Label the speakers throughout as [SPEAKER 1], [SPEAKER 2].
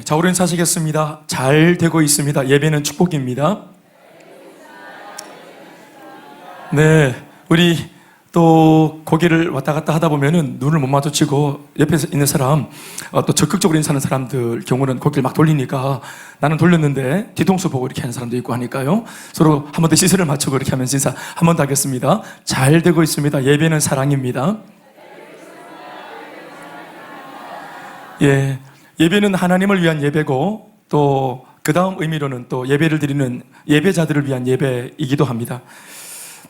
[SPEAKER 1] 자, 우리 인사하시겠습니다. 잘 되고 있습니다. 예배는 축복입니다. 네, 우리 또 고개를 왔다 갔다 하다 보면은 눈을 못 마주치고 옆에 있는 사람, 또 적극적으로 인사하는 사람들 경우는 고개를 막 돌리니까 나는 돌렸는데 뒤통수 보고 이렇게 하는 사람도 있고 하니까요. 서로 한 번 더 시선을 맞추고 이렇게 하면서 인사 한 번 더 하겠습니다. 잘 되고 있습니다. 예배는 사랑입니다. 예, 예배는 하나님을 위한 예배고 또 그 다음 의미로는 또 예배를 드리는 예배자들을 위한 예배이기도 합니다.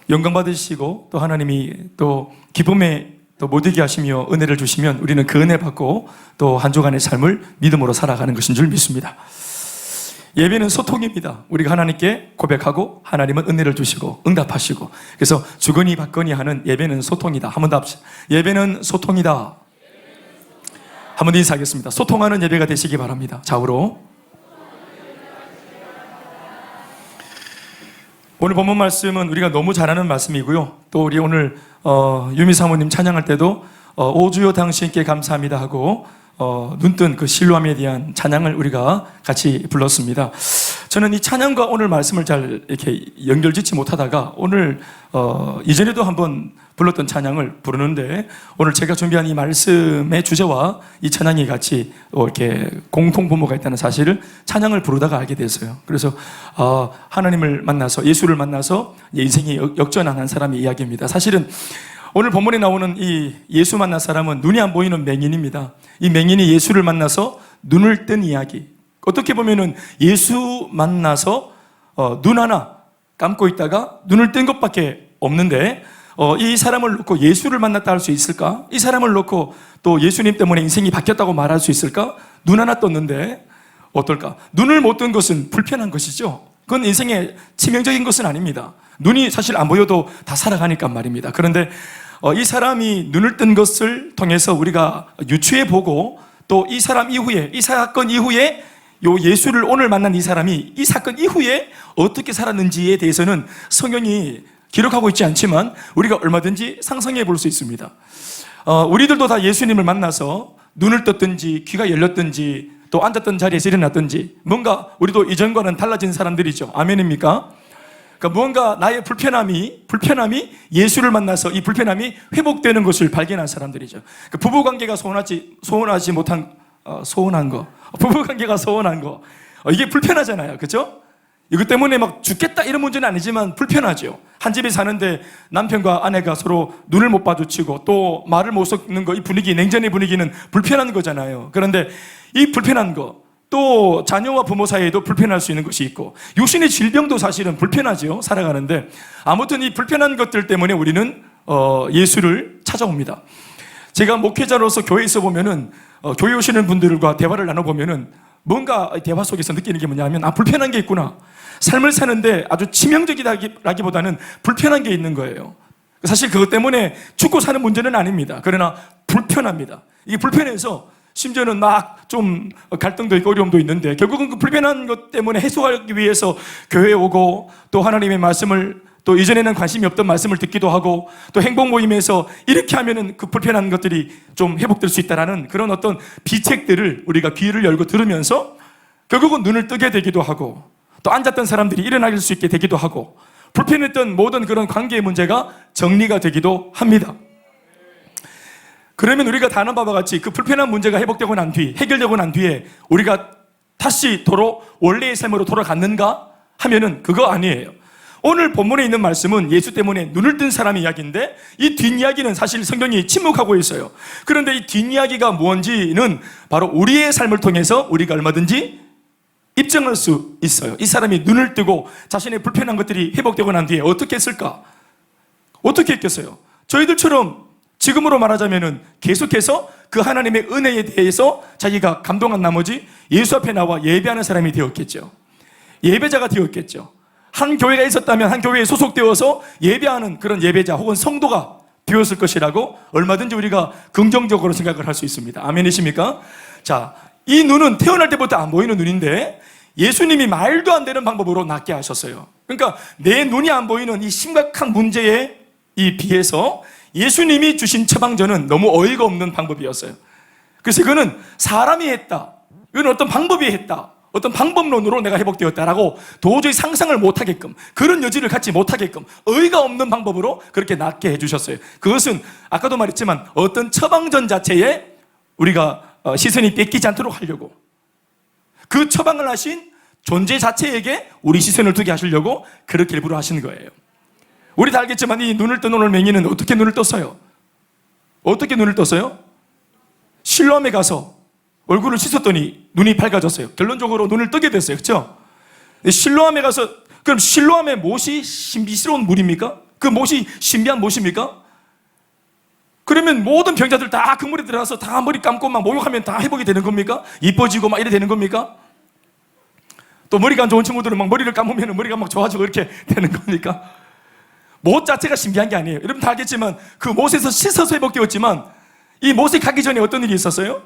[SPEAKER 1] 영광 받으시고 또 하나님이 또 기쁨에 또 못 이기게 하시며 은혜를 주시면 우리는 그 은혜 받고 또 한 주간의 삶을 믿음으로 살아가는 것인 줄 믿습니다. 예배는 소통입니다. 우리가 하나님께 고백하고 하나님은 은혜를 주시고 응답하시고, 그래서 주거니 받거니 하는 예배는 소통이다. 한 번 더 합시다. 예배는 소통이다. 한 번 더 인사하겠습니다. 소통하는 예배가 되시기 바랍니다. 좌우로. 오늘 본문 말씀은 우리가 너무 잘 아는 말씀이고요. 또 우리 오늘 유미 사모님 찬양할 때도 오 주여 당신께 감사합니다 하고 눈뜬 그 실로암에 대한 찬양을 우리가 같이 불렀습니다. 저는 이 찬양과 오늘 말씀을 잘 이렇게 연결짓지 못하다가 오늘 이전에도 한번 불렀던 찬양을 부르는데, 오늘 제가 준비한 이 말씀의 주제와 이 찬양이 같이 이렇게 공통 분모가 있다는 사실을 찬양을 부르다가 알게 됐어요. 그래서 하나님을 만나서, 예수를 만나서 인생이 역전한 사람의 이야기입니다. 사실은 오늘 본문에 나오는 이 예수 만난 사람은 눈이 안 보이는 맹인입니다. 이 맹인이 예수를 만나서 눈을 뜬 이야기. 어떻게 보면은 예수 만나서 눈 하나 감고 있다가 눈을 뜬 것밖에 없는데, 이 사람을 놓고 예수를 만났다 할 수 있을까? 이 사람을 놓고 또 예수님 때문에 인생이 바뀌었다고 말할 수 있을까? 눈 하나 떴는데 어떨까? 눈을 못 뜬 것은 불편한 것이죠. 그건 인생의 치명적인 것은 아닙니다. 눈이 사실 안 보여도 다 살아가니까 말입니다. 그런데 이 사람이 눈을 뜬 것을 통해서 우리가 유추해 보고, 또 이 사람 이후에, 이 사건 이후에 요 예수를 오늘 만난 이 사람이 이 사건 이후에 어떻게 살았는지에 대해서는 성경이 기록하고 있지 않지만 우리가 얼마든지 상상해 볼 수 있습니다. 우리들도 다 예수님을 만나서 눈을 떴든지 귀가 열렸든지 또 앉았던 자리에서 일어났든지 뭔가 우리도 이전과는 달라진 사람들이죠. 아멘입니까? 그러니까 무언가 나의 불편함이 예수를 만나서 이 불편함이 회복되는 것을 발견한 사람들이죠. 그러니까 부부관계가 소원하지 못한 소원한 거, 부부관계가 소원한 거, 이게 불편하잖아요. 그렇죠? 이것 때문에 막 죽겠다 이런 문제는 아니지만 불편하죠. 한 집에 사는데 남편과 아내가 서로 눈을 못 마주치고 또 말을 못 섞는 거, 이 분위기, 냉전의 분위기는 불편한 거잖아요. 그런데 이 불편한 거, 또 자녀와 부모 사이에도 불편할 수 있는 것이 있고, 육신의 질병도 사실은 불편하죠. 살아가는데 아무튼 이 불편한 것들 때문에 우리는 예수를 찾아옵니다. 제가 목회자로서 교회에서 보면은 교회 오시는 분들과 대화를 나눠보면은 뭔가 대화 속에서 느끼는 게 뭐냐면, 불편한 게 있구나. 삶을 사는데 아주 치명적이라기보다는 불편한 게 있는 거예요. 사실 그것 때문에 죽고 사는 문제는 아닙니다. 그러나 불편합니다. 이게 불편해서 심지어는 막 좀 갈등도 있고 어려움도 있는데, 결국은 그 불편한 것 때문에 해소하기 위해서 교회에 오고, 또 하나님의 말씀을, 또 이전에는 관심이 없던 말씀을 듣기도 하고, 또 행복 모임에서 이렇게 하면은 그 불편한 것들이 좀 회복될 수 있다라는 그런 어떤 비책들을 우리가 귀를 열고 들으면서 결국은 눈을 뜨게 되기도 하고, 또 앉았던 사람들이 일어날 수 있게 되기도 하고, 불편했던 모든 그런 관계의 문제가 정리가 되기도 합니다. 그러면 우리가 다 아는 바와 같이 그 불편한 문제가 회복되고 난 뒤, 해결되고 난 뒤에 우리가 다시 원래의 삶으로 돌아갔는가 하면은 그거 아니에요. 오늘 본문에 있는 말씀은 예수 때문에 눈을 뜬 사람의 이야기인데, 이 뒷이야기는 사실 성경이 침묵하고 있어요. 그런데 이 뒷이야기가 뭔지는 바로 우리의 삶을 통해서 우리가 얼마든지 입증할 수 있어요. 이 사람이 눈을 뜨고 자신의 불편한 것들이 회복되고 난 뒤에 어떻게 했을까? 어떻게 했겠어요? 저희들처럼 지금으로 말하자면은 계속해서 그 하나님의 은혜에 대해서 자기가 감동한 나머지 예수 앞에 나와 예배하는 사람이 되었겠죠. 예배자가 되었겠죠. 한 교회가 있었다면 한 교회에 소속되어서 예배하는 그런 예배자 혹은 성도가 되었을 것이라고 얼마든지 우리가 긍정적으로 생각을 할 수 있습니다. 아멘이십니까? 자, 이 눈은 태어날 때부터 안 보이는 눈인데 예수님이 말도 안 되는 방법으로 낫게 하셨어요. 그러니까 내 눈이 안 보이는 이 심각한 문제에 비해서 예수님이 주신 처방전은 너무 어이가 없는 방법이었어요. 그래서 이거는 사람이 했다, 이건 어떤 방법이 했다, 어떤 방법론으로 내가 회복되었다라고 도저히 상상을 못하게끔, 그런 여지를 갖지 못하게끔 의의가 없는 방법으로 그렇게 낫게 해주셨어요. 그것은 아까도 말했지만 어떤 처방전 자체에 우리가 시선이 뺏기지 않도록 하려고, 그 처방을 하신 존재 자체에게 우리 시선을 두게 하시려고 그렇게 일부러 하신 거예요. 우리 다 알겠지만 이 눈을 뜬 오늘 맹인은 어떻게 눈을 떴어요? 어떻게 눈을 떴어요? 실로암에 가서 얼굴을 씻었더니 눈이 밝아졌어요. 결론적으로 눈을 뜨게 됐어요. 그렇죠? 실로암에 가서, 그럼 실로암의 못이 신비스러운 물입니까? 그 못이 신비한 못입니까? 그러면 모든 병자들 다 그 물에 들어가서 다 머리 감고 막 목욕하면 다 회복이 되는 겁니까? 이뻐지고 막 이래 되는 겁니까? 또 머리가 안 좋은 친구들은 막 머리를 감으면 머리가 막 좋아지고 이렇게 되는 겁니까? 못 자체가 신비한 게 아니에요. 여러분 다 알겠지만 그 못에서 씻어서 회복되었지만 이 못에 가기 전에 어떤 일이 있었어요?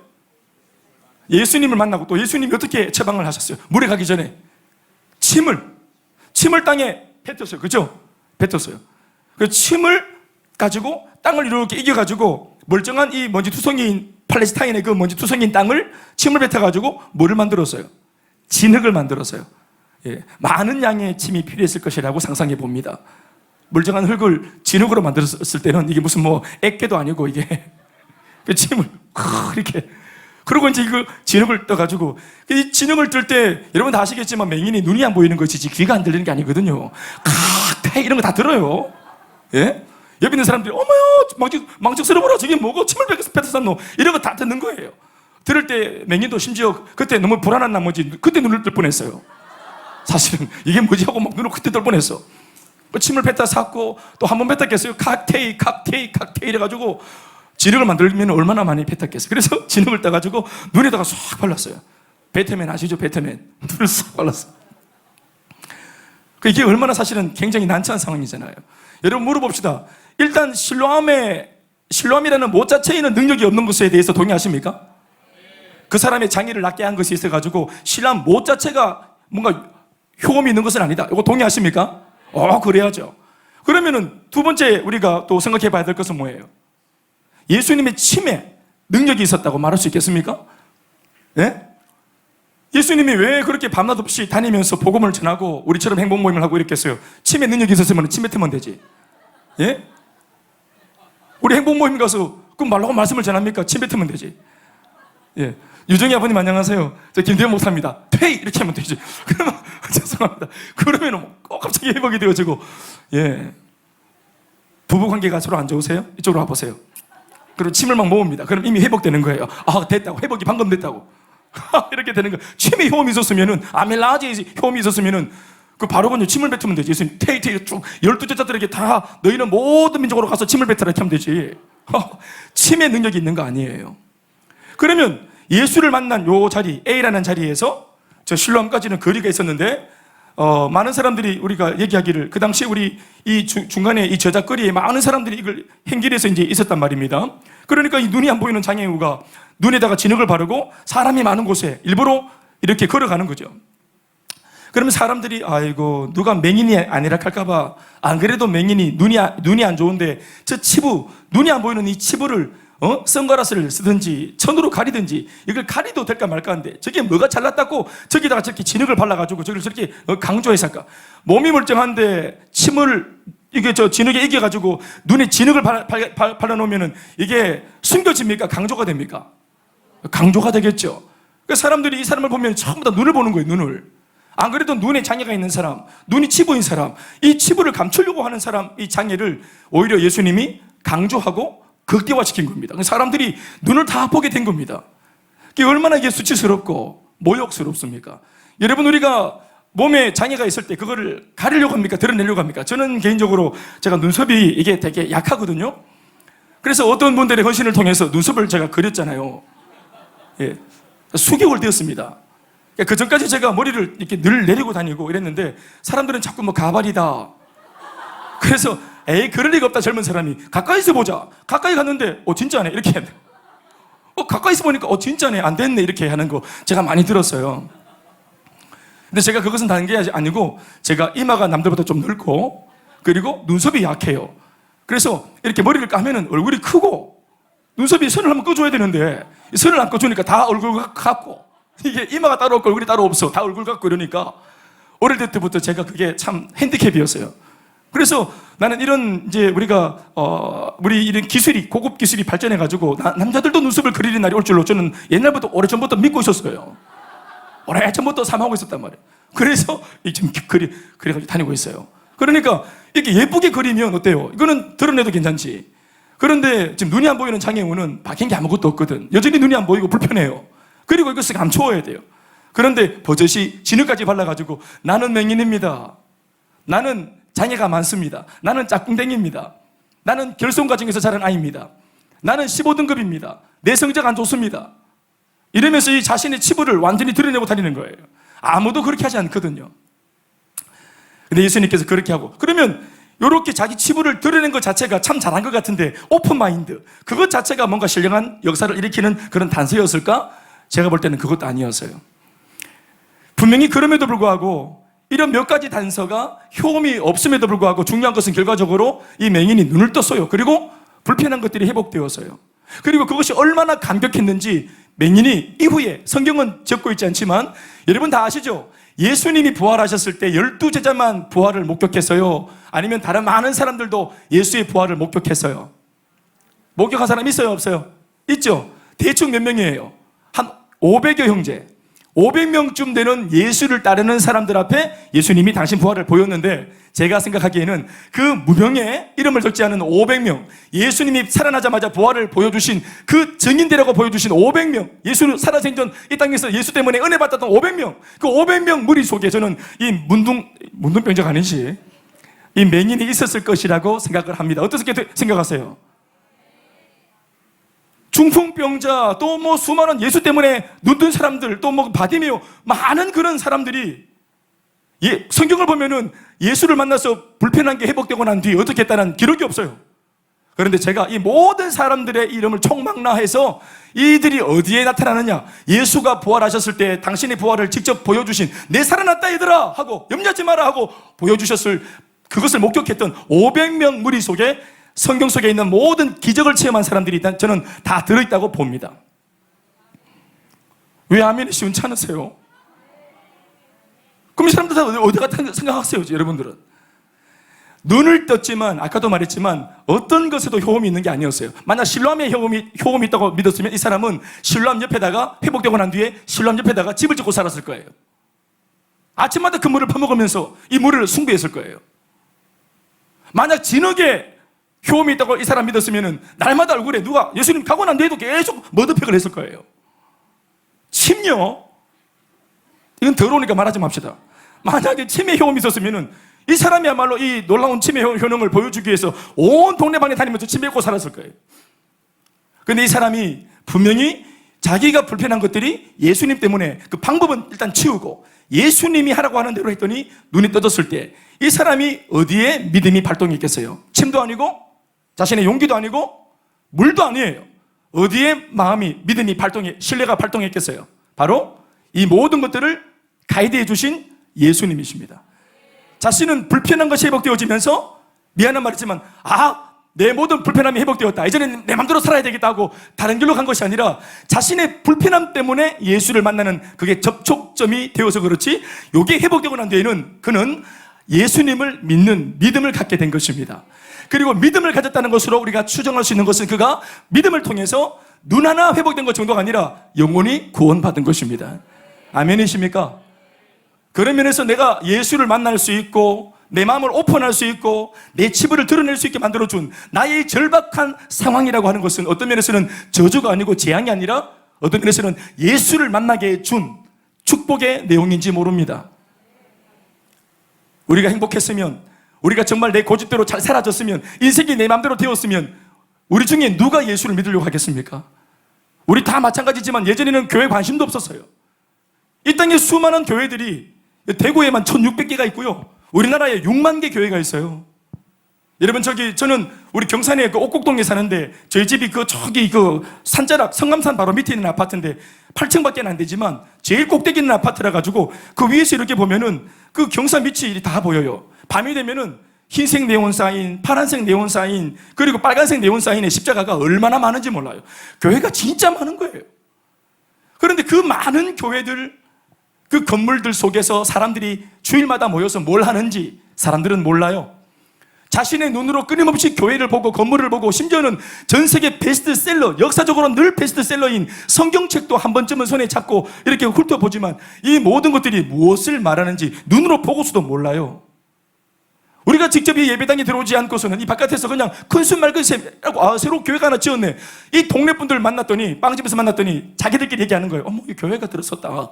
[SPEAKER 1] 예수님을 만나고, 또 예수님이 어떻게 처방을 하셨어요? 물에 가기 전에 침을 땅에 뱉었어요. 그죠? 뱉었어요. 그 침을 가지고 땅을 이렇게 이겨가지고 멀쩡한 이 먼지투성이인 팔레스타인의 그 먼지투성이인 땅을 침을 뱉어가지고 뭐를 만들었어요? 진흙을 만들었어요. 예, 많은 양의 침이 필요했을 것이라고 상상해 봅니다. 멀쩡한 흙을 진흙으로 만들었을 때는 이게 무슨 뭐 액계도 아니고 이게 그 침을 이렇게, 그리고 이제 이거 진흙을 떠가지고, 이 진흙을 뜰 때 여러분 다 아시겠지만 맹인이 눈이 안 보이는 것이지 귀가 안 들리는 게 아니거든요. 이런 거 다 들어요. 예? 옆에 있는 사람들이 어머요 망측스러워라, 저게 뭐고 침을 뱉어서 이런 거 다 듣는 거예요. 들을 때 맹인도 심지어 그때 너무 불안한 나머지 그때 눈을 뜰 뻔했어요. 사실은 이게 뭐지 하고 막 눈을 그때 뜰 뻔했어. 침을 뱉다 샀고 또 한 번 뱉었겠어요. 칵테일 해가지고 진흙을 만들면 얼마나 많이 뱉었겠어요. 그래서 진흙을 따가지고 눈에다가 싹 발랐어요. 배트맨 아시죠? 배트맨 눈을 싹 발랐어요. 이게 얼마나 사실은 굉장히 난처한 상황이잖아요. 여러분 물어봅시다. 일단 실로암이라는 못 자체에는 능력이 없는 것에 대해서 동의하십니까? 그 사람의 장애를 낫게 한 것이 있어가지고 실로암 못 자체가 뭔가 효험이 있는 것은 아니다. 이거 동의하십니까? 그래야죠. 그러면은 두 번째 우리가 또 생각해 봐야 될 것은 뭐예요? 예수님의 침에 능력이 있었다고 말할 수 있겠습니까? 예? 예수님이 왜 그렇게 밤낮 없이 다니면서 복음을 전하고 우리처럼 행복 모임을 하고 이랬겠어요? 침에 능력이 있었으면 침 뱉으면 되지. 예? 우리 행복 모임 가서 그럼 말라고 말씀을 전합니까? 침 뱉으면 되지. 예. 유정희 아버님 안녕하세요. 저 김대현 목사입니다. 퇴! 이렇게 하면 되지. 그러면 죄송합니다. 그러면 갑자기 회복이 되어지고, 예. 부부 관계가 서로 안 좋으세요? 이쪽으로 와보세요. 그리고 침을 막 모읍니다. 그럼 이미 회복되는 거예요. 됐다고. 회복이 방금 됐다고. 이렇게 되는 거예요. 침에 효험이 있었으면은, 아멜라지에 효험이 있었으면은, 그 바로 그냥 침을 뱉으면 되지. 예수님, 쭉 12제자들에게 다 너희는 모든 민족으로 가서 침을 뱉으라 이렇게 하면 되지. 침의 능력이 있는 거 아니에요. 그러면 예수를 만난 요 자리, A라는 자리에서 저 실로암까지는 거리가 있었는데, 많은 사람들이 우리가 얘기하기를, 그 당시에 우리 이 중간에 이 저작거리에 많은 사람들이 이걸 행길에서 이제 있었단 말입니다. 그러니까 이 눈이 안 보이는 장애우가 눈에다가 진흙을 바르고 사람이 많은 곳에 일부러 이렇게 걸어가는 거죠. 그러면 사람들이 아이고 누가 맹인이 아니라 할까봐, 안 그래도 맹인이 눈이 안 좋은데 저 치부, 눈이 안 보이는 이 치부를 선글라스를 쓰든지 천으로 가리든지 이걸 가리도 될까 말까 하는데 저게 뭐가 잘났다고 저기다가 저렇게 진흙을 발라가지고 저걸 저렇게 강조해서 할까? 몸이 멀쩡한데 침을 이게 저 진흙에 이겨가지고 눈에 진흙을 발라놓으면은 이게 숨겨집니까? 강조가 됩니까? 강조가 되겠죠. 그러니까 사람들이 이 사람을 보면 전부 다 눈을 보는 거예요. 눈을. 안 그래도 눈에 장애가 있는 사람, 눈이 치부인 사람, 이 치부를 감추려고 하는 사람, 이 장애를 오히려 예수님이 강조하고 극대화시킨 겁니다. 사람들이 눈을 다 보게 된 겁니다. 이게 얼마나 이게 수치스럽고 모욕스럽습니까? 여러분, 우리가 몸에 장애가 있을 때 그거를 가리려고 합니까? 드러내려고 합니까? 저는 개인적으로 제가 눈썹이 이게 되게 약하거든요. 그래서 어떤 분들의 헌신을 통해서 눈썹을 제가 그렸잖아요. 예, 수개월 되었습니다. 그 전까지 제가 머리를 이렇게 늘 내리고 다니고 이랬는데 사람들은 자꾸 뭐 가발이다. 그래서 에이 그럴 리가 없다. 젊은 사람이 가까이서 보자. 가까이 갔는데 진짜네 이렇게 했네. 가까이서 보니까 진짜네 안 됐네 이렇게 하는 거 제가 많이 들었어요. 근데 제가 그것은 다른 게 아니고 제가 이마가 남들보다 좀 넓고 그리고 눈썹이 약해요. 그래서 이렇게 머리를 까면은 얼굴이 크고 눈썹이 선을 한번 꺼줘야 되는데 선을 안 꺼주니까 다 얼굴 같고 이게 이마가 따로 없고 얼굴이 따로 없어. 다 얼굴 같고 이러니까 어릴 때부터 제가 그게 참 핸디캡이었어요. 그래서 나는 이런 이제 우리 이런 기술이 고급 기술이 발전해가지고 남자들도 눈썹을 그리는 날이 올 줄로 저는 옛날부터 오래전부터 믿고 있었어요. 오래전부터 삼하고 있었단 말이에요. 그래서 지금 그래가지고 다니고 있어요. 그러니까 이렇게 예쁘게 그리면 어때요? 이거는 드러내도 괜찮지. 그런데 지금 눈이 안 보이는 장애우는 바뀐 게 아무것도 없거든. 여전히 눈이 안 보이고 불편해요. 그리고 이것을 감추어야 돼요. 그런데 버젓이 진흙까지 발라가지고 나는 맹인입니다. 나는 장애가 많습니다. 나는 짝꿍댕이입니다. 나는 결손가정에서 자란 아이입니다. 나는 15등급입니다. 내 성적 안 좋습니다. 이러면서 이 자신의 치부를 완전히 드러내고 다니는 거예요. 아무도 그렇게 하지 않거든요. 근데 예수님께서 그렇게 하고, 그러면 이렇게 자기 치부를 드러낸 것 자체가 참 잘한 것 같은데 오픈 마인드, 그것 자체가 뭔가 신령한 역사를 일으키는 그런 단서였을까? 제가 볼 때는 그것도 아니었어요. 분명히 그럼에도 불구하고 이런 몇 가지 단서가 효험이 없음에도 불구하고 중요한 것은 결과적으로 이 맹인이 눈을 떴어요. 그리고 불편한 것들이 회복되었어요. 그리고 그것이 얼마나 감격했는지 맹인이 이후에, 성경은 적고 있지 않지만 여러분 다 아시죠? 예수님이 부활하셨을 때 12제자만 부활을 목격했어요? 아니면 다른 많은 사람들도 예수의 부활을 목격했어요? 목격한 사람 있어요? 없어요? 있죠? 대충 몇 명이에요? 한 500여 형제, 500명쯤 되는 예수를 따르는 사람들 앞에 예수님이 당신 부활을 보였는데, 제가 생각하기에는 그 무명의 이름을 적지 않은 500명, 예수님이 살아나자마자 부활을 보여주신 그 증인되라고 보여주신 500명, 예수 살아생전 이 땅에서 예수 때문에 은혜 받았던 500명, 그 500명 무리 속에 저는 이 문둥병자가 아니지, 이 맹인이 있었을 것이라고 생각을 합니다. 어떻게 생각하세요? 중풍병자, 또 뭐 수많은 예수 때문에 눈뜬 사람들, 또 뭐 바디메오, 많은 그런 사람들이 성경을 보면은 예수를 만나서 불편한 게 회복되고 난 뒤에 어떻게 했다는 기록이 없어요. 그런데 제가 이 모든 사람들의 이름을 총망라해서 이들이 어디에 나타나느냐, 예수가 부활하셨을 때 당신의 부활을 직접 보여주신, 내 살아났다 얘들아 하고 염려하지 마라 하고 보여주셨을, 그것을 목격했던 500명 무리 속에 성경 속에 있는 모든 기적을 체험한 사람들이 일단 저는 다 들어있다고 봅니다. 왜 아멘이 시원치 않으세요? 그럼 이 사람들 다 어디 같은 생각하세요, 여러분들은? 눈을 떴지만, 아까도 말했지만 어떤 것에도 효험이 있는 게 아니었어요. 만약 실로암에 효험이 있다고 믿었으면 이 사람은 실로암 옆에다가, 회복되고 난 뒤에 실로암 옆에다가 집을 짓고 살았을 거예요. 아침마다 그 물을 퍼먹으면서 이 물을 숭배했을 거예요. 만약 진흙에 효험이 있다고 이 사람 믿었으면 날마다 얼굴에 누가 예수님 가고 난 뒤에도 계속 머드팩을 했을 거예요. 침요? 이건 더러우니까 말하지 맙시다. 만약에 치매 효험이 있었으면 이 사람이야말로 이 놀라운 치매 효능을 보여주기 위해서 온 동네방네 다니면서 침 뱉고 살았을 거예요. 그런데 이 사람이 분명히 자기가 불편한 것들이 예수님 때문에, 그 방법은 일단 치우고 예수님이 하라고 하는 대로 했더니 눈이 떠졌을 때 이 사람이 어디에 믿음이 발동했겠어요? 침도 아니고 자신의 용기도 아니고 물도 아니에요. 어디에 마음이, 믿음이 신뢰가 발동했겠어요? 바로 이 모든 것들을 가이드해 주신 예수님이십니다. 자신은 불편한 것이 회복되어지면서 미안한 말이지만 내 모든 불편함이 회복되었다, 이제는 내 맘대로 살아야 되겠다 하고 다른 길로 간 것이 아니라 자신의 불편함 때문에 예수를 만나는 그게 접촉점이 되어서 그렇지, 이게 회복되고 난 뒤에는 그는 예수님을 믿는 믿음을 갖게 된 것입니다. 그리고 믿음을 가졌다는 것으로 우리가 추정할 수 있는 것은 그가 믿음을 통해서 눈 하나 회복된 것 정도가 아니라 영원히 구원받은 것입니다. 아멘이십니까? 그런 면에서 내가 예수를 만날 수 있고 내 마음을 오픈할 수 있고 내 치부를 드러낼 수 있게 만들어준 나의 절박한 상황이라고 하는 것은 어떤 면에서는 저주가 아니고 재앙이 아니라 어떤 면에서는 예수를 만나게 해준 축복의 내용인지 모릅니다. 우리가 행복했으면, 우리가 정말 내 고집대로 잘 살아졌으면, 인생이 내 마음대로 되었으면 우리 중에 누가 예수를 믿으려고 하겠습니까? 우리 다 마찬가지지만 예전에는 교회 관심도 없었어요. 이 땅에 수많은 교회들이, 대구에만 1600개가 있고요, 우리나라에 6만 개 교회가 있어요. 여러분, 저는 우리 경산에 그 옥곡동에 사는데 저희 집이 저기 산자락 성감산 바로 밑에 있는 아파트인데 8층밖에 안 되지만 제일 꼭대기 있는 아파트라 가지고 그 위에서 이렇게 보면은 그 경산 밑이 다 보여요. 밤이 되면은 흰색 네온 사인, 파란색 네온 사인, 그리고 빨간색 네온 사인의 십자가가 얼마나 많은지 몰라요. 교회가 진짜 많은 거예요. 그런데 그 많은 교회들, 그 건물들 속에서 사람들이 주일마다 모여서 뭘 하는지 사람들은 몰라요. 자신의 눈으로 끊임없이 교회를 보고 건물을 보고 심지어는 전 세계 베스트셀러, 역사적으로 늘 베스트셀러인 성경책도 한 번쯤은 손에 잡고 이렇게 훑어보지만 이 모든 것들이 무엇을 말하는지 눈으로 보고서도 몰라요. 우리가 직접 이 예배당에 들어오지 않고서는 이 바깥에서 그냥 큰 숨 맑은 샘라고 새로 교회가 하나 지었네. 이 동네 분들 만났더니 빵집에서 만났더니 자기들끼리 얘기하는 거예요. 어머, 이 교회가 들었었다.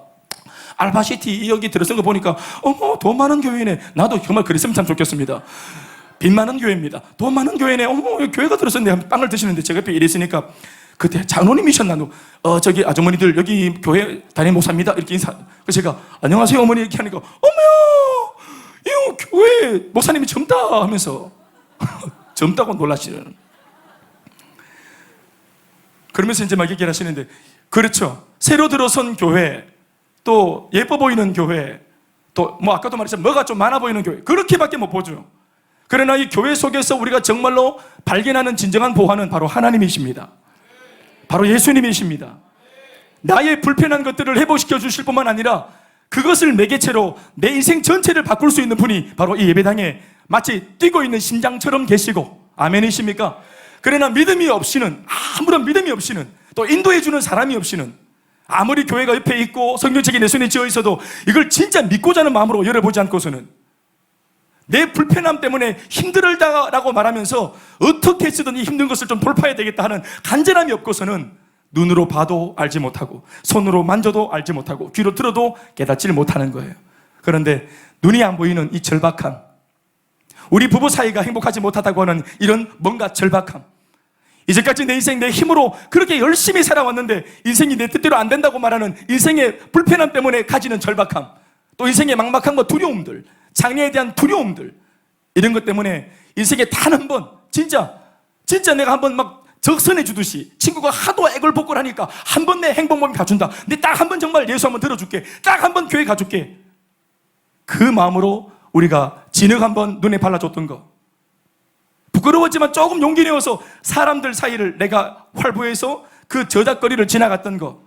[SPEAKER 1] 알바시티 여기 들어선 거 보니까 어머, 돈 많은 교회네. 나도 정말 그랬으면 참 좋겠습니다. 빚 많은 교회입니다. 돈 많은 교회네. 어머, 교회가 들었었는데 빵을 드시는데 제가 옆에 이랬으니까 그때 장로님이셨나도 저기 아주머니들 여기 교회 담임 목사입니다 이렇게 인사. 그래서 제가 안녕하세요 어머니 이렇게 하니까 어머야 이 교회 목사님이 젊다 하면서 젊다고 놀라시는. 그러면서 이제 막 얘기를 하시는데 그렇죠. 새로 들어선 교회, 또 예뻐 보이는 교회, 또 뭐 아까도 말했지만 뭐가 좀 많아 보이는 교회, 그렇게밖에 못 보죠. 그러나 이 교회 속에서 우리가 정말로 발견하는 진정한 보화는 바로 하나님이십니다. 바로 예수님이십니다. 나의 불편한 것들을 회복시켜 주실 뿐만 아니라 그것을 매개체로 내 인생 전체를 바꿀 수 있는 분이 바로 이 예배당에 마치 뛰고 있는 심장처럼 계시고, 아멘이십니까? 그러나 믿음이 없이는, 아무런 믿음이 없이는, 또 인도해 주는 사람이 없이는, 아무리 교회가 옆에 있고 성경책이 내 손에 쥐어 있어도 이걸 진짜 믿고자 하는 마음으로 열어보지 않고서는 내 불편함 때문에 힘들다라고 말하면서 어떻게 해서든 이 힘든 것을 좀 돌파해야 되겠다 하는 간절함이 없고서는 눈으로 봐도 알지 못하고 손으로 만져도 알지 못하고 귀로 들어도 깨닫지를 못하는 거예요. 그런데 눈이 안 보이는 이 절박함, 우리 부부 사이가 행복하지 못하다고 하는 이런 뭔가 절박함, 이제까지 내 인생 내 힘으로 그렇게 열심히 살아왔는데 인생이 내 뜻대로 안 된다고 말하는 인생의 불편함 때문에 가지는 절박함, 또 인생의 막막한 두려움들, 장래에 대한 두려움들, 이런 것 때문에 인생에 단 한 번 진짜 내가 한번 막 적선해 주듯이 친구가 하도 애걸복걸 하니까 한 번 내 행복범위 가준다. 근데 딱 한 번 정말 예수 한번 들어줄게. 딱 한 번 교회 가줄게. 그 마음으로 우리가 진흙 한번 눈에 발라줬던 거, 부끄러웠지만 조금 용기 내어서 사람들 사이를 내가 활보해서 그 저작거리를 지나갔던 거,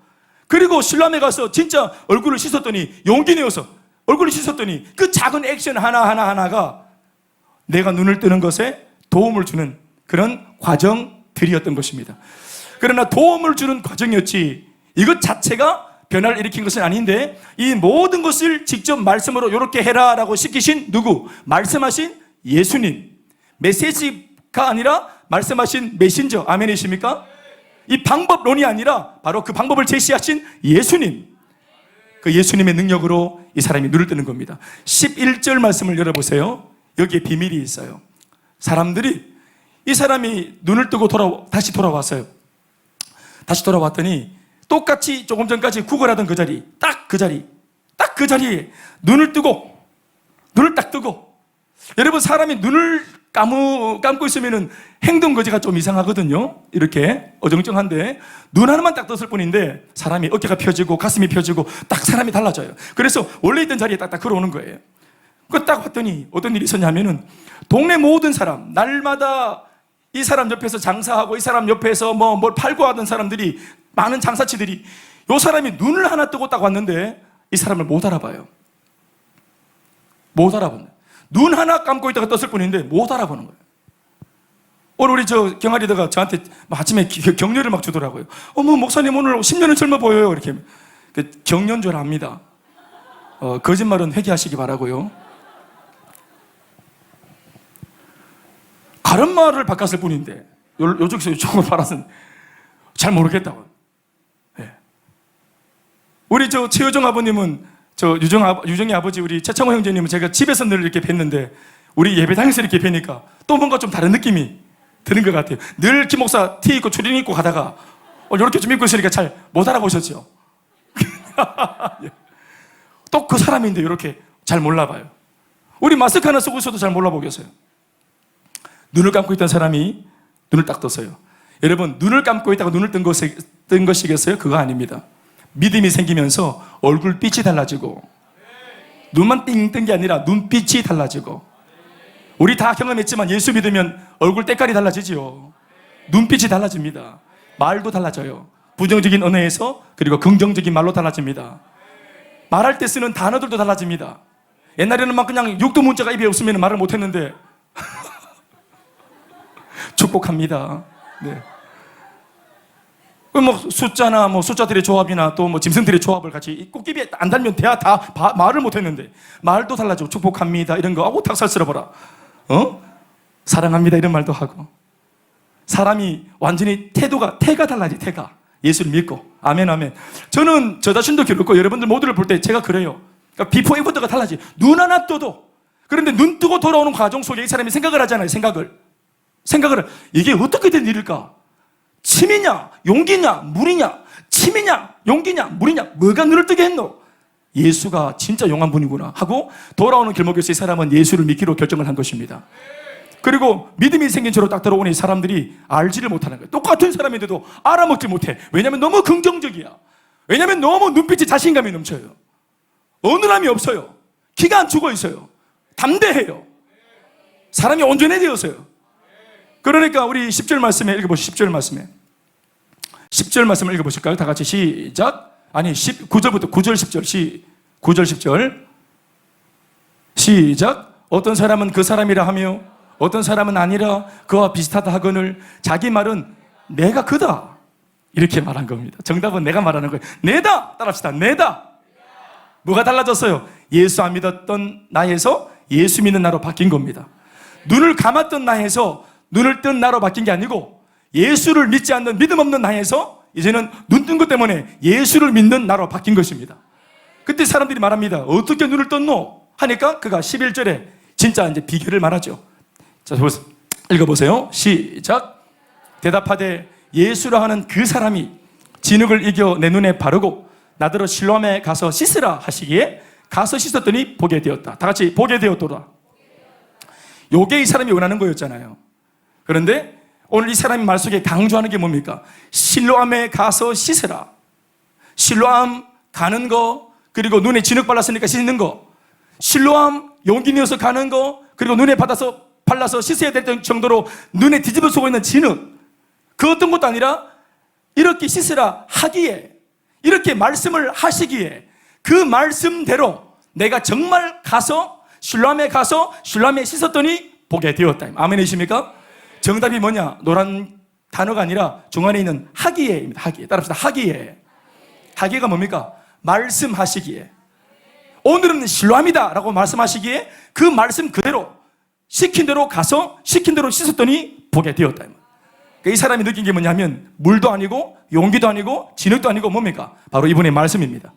[SPEAKER 1] 그리고 신람에 가서 진짜 얼굴을 씻었더니 용기 내어서 얼굴을 씻었더니 그 작은 액션 하나가 내가 눈을 뜨는 것에 도움을 주는 그런 과정들이었던 것입니다. 그러나 도움을 주는 과정이었지 이것 자체가 변화를 일으킨 것은 아닌데, 이 모든 것을 직접 말씀으로 이렇게 해라라고 시키신 누구? 말씀하신 예수님. 메시지가 아니라 말씀하신 메신저. 아멘이십니까? 이 방법론이 아니라 바로 그 방법을 제시하신 예수님. 그 예수님의 능력으로 이 사람이 눈을 뜨는 겁니다. 11절 말씀을 열어보세요. 여기에 비밀이 있어요. 사람들이, 이 사람이 눈을 뜨고 다시 돌아왔어요. 다시 돌아왔더니 똑같이 조금 전까지 구걸하던 그 자리, 딱 그 자리에 눈을 딱 뜨고. 여러분, 사람이 눈을 감고 있으면 행동 거지가 좀 이상하거든요. 이렇게 어정쩡한데 눈 하나만 딱 떴을 뿐인데 사람이 어깨가 펴지고 가슴이 펴지고 딱 사람이 달라져요. 그래서 원래 있던 자리에 딱딱 걸어오는 거예요. 그 딱 봤더니 어떤 일이 있었냐면은 동네 모든 사람, 날마다 이 사람 옆에서 장사하고 이 사람 옆에서 뭘 팔고 하던 사람들이, 많은 장사치들이 이 사람이 눈을 하나 뜨고 딱 왔는데 이 사람을 못 알아봐요. 못 알아본다. 눈 하나 감고 있다가 떴을 뿐인데 못 알아보는 거예요. 오늘 우리 경아리다가 저한테 아침에 격려를 막 주더라고요. 어머, 목사님 오늘 10년은 젊어 보여요. 이렇게. 격려인 줄 압니다. 거짓말은 회개하시기 바라고요. 가른말을 바꿨을 뿐인데 요쪽에서 이쪽으로 바라서는 잘 모르겠다고. 네. 우리 최효정 아버님은 유정의 아버지 우리 최창호 형제님은 제가 집에서 늘 이렇게 뵀는데 우리 예배당에서 이렇게 뵈니까 또 뭔가 좀 다른 느낌이 드는 것 같아요. 늘 김 목사 티 입고 추리닝 입고 가다가 이렇게 좀 입고 있으니까 잘 못 알아보셨죠? 또 그 사람인데 이렇게 잘 몰라봐요. 우리 마스크 하나 쓰고 있어도 잘 몰라보겠어요. 눈을 감고 있던 사람이 눈을 딱 떴어요. 여러분, 눈을 감고 있다가 눈을 뜬 것이겠어요? 그거 아닙니다. 믿음이 생기면서 얼굴빛이 달라지고, 눈만 띵 뜬 게 아니라 눈빛이 달라지고. 우리 다 경험했지만 예수 믿으면 얼굴 때깔이 달라지지요. 눈빛이 달라집니다. 말도 달라져요. 부정적인 언어에서 그리고 긍정적인 말로 달라집니다. 말할 때 쓰는 단어들도 달라집니다. 옛날에는 막 그냥 육두 문자가 입에 없으면 말을 못했는데 축복합니다. 네. 뭐 숫자나 뭐 숫자들의 조합이나 또 뭐 짐승들의 조합을 같이 꽃집에 안 달면 대야 다 말을 못했는데 말도 달라지고 축복합니다 이런 거 아고 닭살 쓸어보라. 사랑합니다 이런 말도 하고 사람이 완전히 태가 달라지. 태가 예수를 믿고 아멘 아멘. 저는 저 자신도 그렇고 여러분들 모두를 볼 때 제가 그래요. 그러니까 비포 애프터가 달라지. 눈 하나 떠도 그런데 눈 뜨고 돌아오는 과정 속에 이 사람이 생각을 하잖아요. 생각을 이게 어떻게 된 일일까? 침이냐 용기냐 물이냐 침이냐 용기냐 물이냐 뭐가 눈을 뜨게 했노? 예수가 진짜 용한 분이구나 하고 돌아오는 길목에서 이 사람은 예수를 믿기로 결정을 한 것입니다. 그리고 믿음이 생긴 채로 딱 들어오니 사람들이 알지를 못하는 거예요. 똑같은 사람인데도 알아먹지 못해. 왜냐하면 너무 긍정적이야. 왜냐하면 너무 눈빛이 자신감이 넘쳐요. 어눌함이 없어요. 기가 안 죽어 있어요. 담대해요. 사람이 온전해졌어요. 그러니까 우리 10절 말씀에 읽어보시죠. 10절 말씀에 10절 말씀을 읽어보실까요? 다 같이 시작. 아니 9절부터 9절 10절 9절 10절 시작. 어떤 사람은 그 사람이라 하며 어떤 사람은 아니라 그와 비슷하다 하거늘 자기 말은 내가 그다 이렇게 말한 겁니다. 정답은 내가 말하는 거예요. 내다. 따라합시다. 내다. 뭐가 달라졌어요? 예수 안 믿었던 나에서 예수 믿는 나로 바뀐 겁니다. 눈을 감았던 나에서 눈을 뜬 나로 바뀐 게 아니고 예수를 믿지 않는 믿음 없는 나에서 이제는 눈 뜬 것 때문에 예수를 믿는 나로 바뀐 것입니다. 그때 사람들이 말합니다. 어떻게 눈을 떴노? 하니까 그가 11절에 진짜 이제 비결을 말하죠. 자, 읽어보세요. 시작. 대답하되 예수라 하는 그 사람이 진흙을 이겨 내 눈에 바르고 나더러 실로암에 가서 씻으라 하시기에 가서 씻었더니 보게 되었다. 다 같이 보게 되었도다. 요게 이 사람이 원하는 거였잖아요. 그런데 오늘 이 사람이 말 속에 강조하는 게 뭡니까? 실로암에 가서 씻으라. 실로암 가는 거, 그리고 눈에 진흙 발랐으니까 씻는 거, 실로암 용기 내어서 가는 거, 그리고 눈에 발라서 씻어야 될 정도로 눈에 뒤집어 쓰고 있는 진흙, 그 어떤 것도 아니라 이렇게 씻으라 하기에, 이렇게 말씀을 하시기에 그 말씀대로 내가 정말 가서 실로암에 씻었더니 보게 되었다. 아멘이십니까? 정답이 뭐냐? 노란 단어가 아니라 중간에 있는 하기에입니다. 하기에. 따라합시다. 하기에. 하기가 뭡니까? 말씀하시기에. 오늘은 실로암이다 라고 말씀하시기에 그 말씀 그대로 시킨 대로 가서 시킨 대로 씻었더니 보게 되었다. 그러니까 이 사람이 느낀 게 뭐냐면 물도 아니고 용기도 아니고 진흙도 아니고 뭡니까? 바로 이분의 말씀입니다.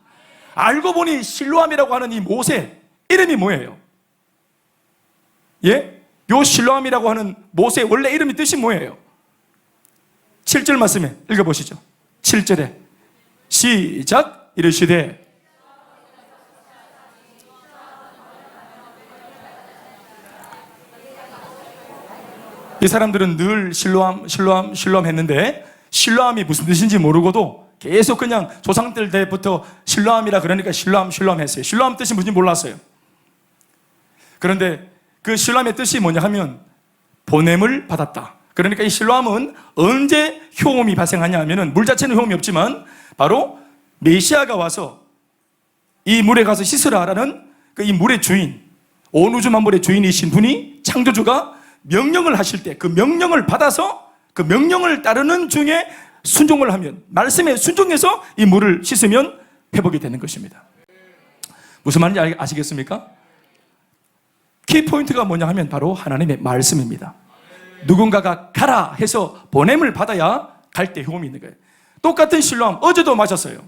[SPEAKER 1] 알고 보니 실로암이라고 하는 이 모세 이름이 뭐예요? 예? 요 실로암이라고 하는 모세 원래 이름이 뜻이 뭐예요? 7절 말씀에 읽어보시죠. 7절에 시작. 이르시되 이 사람들은 늘 실로암 했는데 실로암이 무슨 뜻인지 모르고도 계속 그냥 조상들 때부터 실로암이라 그러니까 실로암 했어요. 실로암 뜻이 뭔지 몰랐어요. 그런데 그 실로암의 뜻이 뭐냐 하면 보냄을 받았다. 그러니까 이 실로암은 언제 효험이 발생하냐 하면은 물 자체는 효험이 없지만 바로 메시아가 와서 이 물에 가서 씻으라라는 이 물의 주인, 온 우주 만물의 주인이신 분이 창조주가 명령을 하실 때 그 명령을 받아서 그 명령을 따르는 중에 순종을 하면, 말씀에 순종해서 이 물을 씻으면 회복이 되는 것입니다. 무슨 말인지 아시겠습니까? 키포인트가 뭐냐 하면 바로 하나님의 말씀입니다. 누군가가 가라 해서 보냄을 받아야 갈 때 효험이 있는 거예요. 똑같은 실로암 어제도 마셨어요.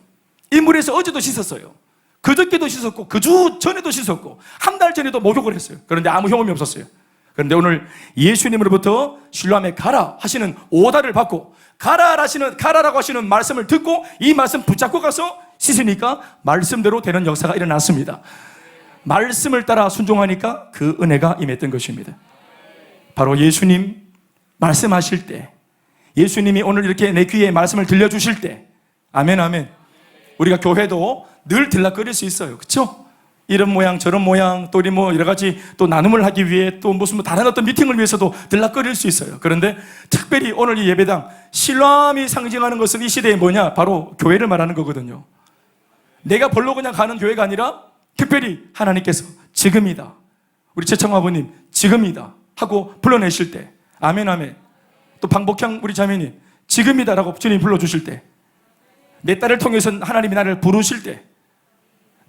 [SPEAKER 1] 이 물에서 어제도 씻었어요. 그저께도 씻었고 그 주 전에도 씻었고 한 달 전에도 목욕을 했어요. 그런데 아무 효험이 없었어요. 그런데 오늘 예수님으로부터 실로암에 가라 하시는 오다를 받고 가라라고 하시는 말씀을 듣고 이 말씀 붙잡고 가서 씻으니까 말씀대로 되는 역사가 일어났습니다. 말씀을 따라 순종하니까 그 은혜가 임했던 것입니다. 바로 예수님 말씀하실 때, 예수님이 오늘 이렇게 내 귀에 말씀을 들려주실 때, 아멘 아멘. 우리가 교회도 늘 들락거릴 수 있어요. 그렇죠? 이런 모양 저런 모양 또 우리 뭐 여러 가지 또 나눔을 하기 위해 또 무슨 뭐 다른 어떤 미팅을 위해서도 들락거릴 수 있어요. 그런데 특별히 오늘 이 예배당 실로암이 상징하는 것은 이 시대에 뭐냐? 바로 교회를 말하는 거거든요. 내가 벌러 그냥 가는 교회가 아니라 특별히 하나님께서 지금이다, 우리 최청 아버님 지금이다 하고 불러내실 때, 아멘 아멘. 또 방복향 우리 자매님 지금이다 라고 주님 불러주실 때, 내 딸을 통해서 하나님이 나를 부르실 때,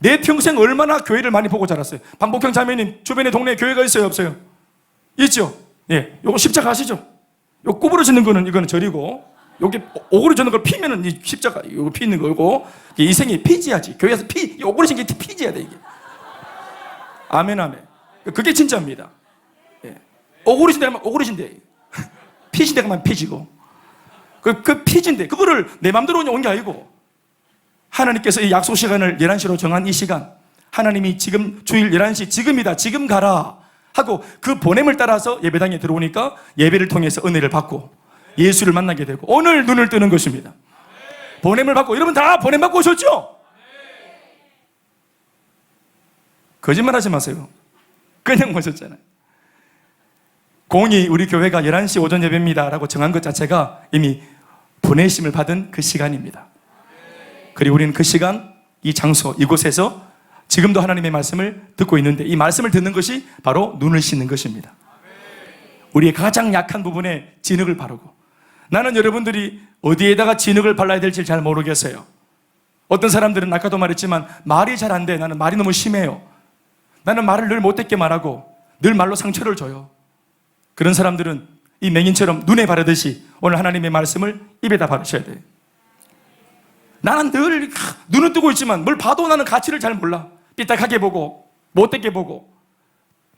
[SPEAKER 1] 내 평생 얼마나 교회를 많이 보고 자랐어요. 방복형 자매님 주변에 동네에 교회가 있어요 없어요? 있죠? 예, 요거 십자가 아시죠? 요 구부러지는 거는 이거는 절이고, 여기 오그러지는 걸 피면은 이 십자가 요거 피는 거고, 이 생이 피지야지. 교회에서 이 오그러진 게 피지야 돼 이게. 아멘 아멘. 그게 진짜입니다. 예. 오그러진다면 오그러진대. 피진대가만 피지고. 그 피진대 그거를 내 맘대로 온 게 아니고, 하나님께서 이 약속 시간을 11시로 정한 이 시간, 하나님이 지금 주일 11시 지금이다 지금 가라 하고 그 보냄을 따라서 예배당에 들어오니까 예배를 통해서 은혜를 받고 예수를 만나게 되고 오늘 눈을 뜨는 것입니다. 보냄을 받고, 여러분 다 보냄 받고 오셨죠? 거짓말 하지 마세요. 그냥 오셨잖아요. 공이 우리 교회가 11시 오전 예배입니다 라고 정한 것 자체가 이미 보내심을 받은 그 시간입니다. 그리고 우리는 그 시간, 이 장소, 이곳에서 지금도 하나님의 말씀을 듣고 있는데, 이 말씀을 듣는 것이 바로 눈을 씻는 것입니다. 우리의 가장 약한 부분에 진흙을 바르고, 나는 여러분들이 어디에다가 진흙을 발라야 될지 잘 모르겠어요. 어떤 사람들은 아까도 말했지만 말이 잘 안 돼. 나는 말이 너무 심해요. 나는 말을 늘 못되게 말하고 늘 말로 상처를 줘요. 그런 사람들은 이 맹인처럼 눈에 바르듯이 오늘 하나님의 말씀을 입에다 바르셔야 돼요. 나는 늘 눈은 뜨고 있지만 뭘 봐도 나는 가치를 잘 몰라. 삐딱하게 보고 못되게 보고,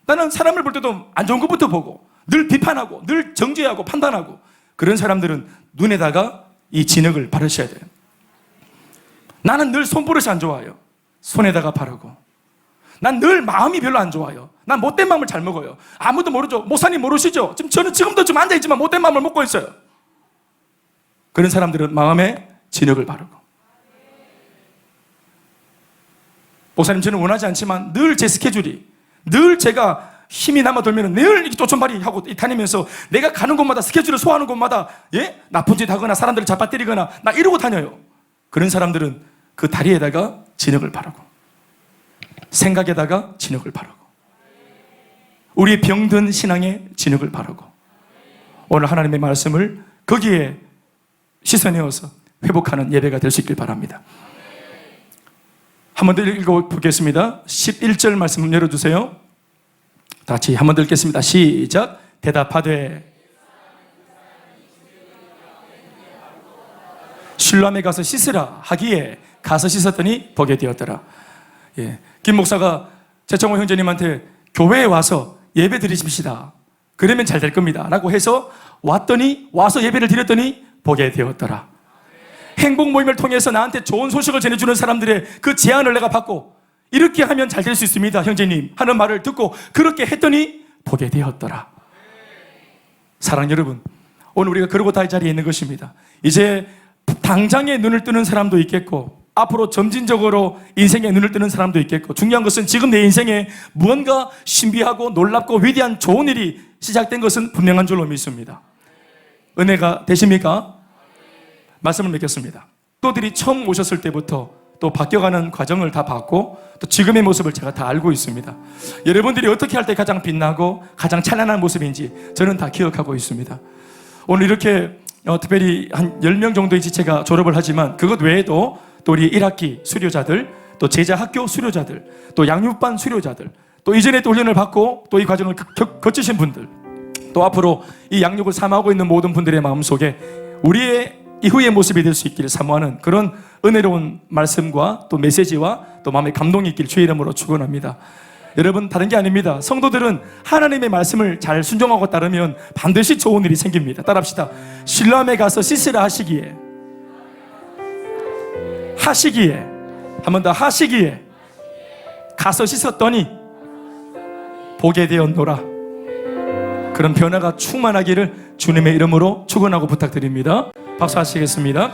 [SPEAKER 1] 나는 사람을 볼 때도 안 좋은 것부터 보고 늘 비판하고 늘 정죄하고 판단하고, 그런 사람들은 눈에다가 이 진흙을 바르셔야 돼요. 나는 늘 손버릇이 안 좋아요. 손에다가 바르고, 난 늘 마음이 별로 안 좋아요. 난 못된 마음을 잘 먹어요. 아무도 모르죠. 목사님 모르시죠? 저는 지금도 좀 앉아있지만 못된 마음을 먹고 있어요. 그런 사람들은 마음에 진흙을 바르고, 목사님 저는 원하지 않지만 늘 제 스케줄이, 늘 제가 힘이 남아돌면 늘 이렇게 쪼천발이 하고 다니면서 내가 가는 곳마다 스케줄을 소화하는 곳마다 나쁜 짓 하거나 사람들을 잡아때리거나 나 이러고 다녀요. 그런 사람들은 그 다리에다가 진흙을 바르고 생각에다가 진흙을 바르고 우리 병든 신앙에 진흙을 바르고 오늘 하나님의 말씀을 거기에 씻어내어서 회복하는 예배가 될 수 있길 바랍니다. 한 번 더 읽어보겠습니다. 11절 말씀 열어주세요. 다 같이 한 번 더 읽겠습니다. 시작. 대답하되 실로암에 가서 씻으라 하기에 가서 씻었더니 보게 되었더라. 예. 김 목사가 최청호 형제님한테 교회에 와서 예배 드리십시다, 그러면 잘 될 겁니다 라고 해서 왔더니, 와서 예배를 드렸더니 보게 되었더라. 행복 모임을 통해서 나한테 좋은 소식을 전해주는 사람들의 그 제안을 내가 받고, 이렇게 하면 잘 될 수 있습니다 형제님 하는 말을 듣고 그렇게 했더니 보게 되었더라. 사랑하는 여러분, 오늘 우리가 그러고 다 이 자리에 있는 것입니다. 이제 당장에 눈을 뜨는 사람도 있겠고, 앞으로 점진적으로 인생에 눈을 뜨는 사람도 있겠고, 중요한 것은 지금 내 인생에 무언가 신비하고 놀랍고 위대한 좋은 일이 시작된 것은 분명한 줄로 믿습니다. 은혜가 되십니까? 말씀을 맺겠습니다. 또들이 처음 오셨을 때부터 또 바뀌어가는 과정을 다 봤고, 또 지금의 모습을 제가 다 알고 있습니다. 여러분들이 어떻게 할 때 가장 빛나고 가장 찬란한 모습인지 저는 다 기억하고 있습니다. 오늘 이렇게 특별히 한 10명 정도의 지체가 졸업을 하지만, 그것 외에도 또 우리 1학기 수료자들, 또 제자 학교 수료자들, 또 양육반 수료자들, 또 이전에 또 훈련을 받고 또 이 과정을 거치신 분들, 또 앞으로 이 양육을 삼하고 있는 모든 분들의 마음속에 우리의 이후의 모습이 될 수 있기를 사모하는 그런 은혜로운 말씀과 또 메시지와 또 마음의 감동이 있기를 주의 이름으로 축원합니다. 여러분, 다른 게 아닙니다. 성도들은 하나님의 말씀을 잘 순종하고 따르면 반드시 좋은 일이 생깁니다. 따라합시다. 실로암에 가서 씻으라 하시기에 한 번 더 하시기에 가서 씻었더니 보게 되었노라. 그런 변화가 충만하기를 주님의 이름으로 축원하고 부탁드립니다. 박수 하시겠습니다.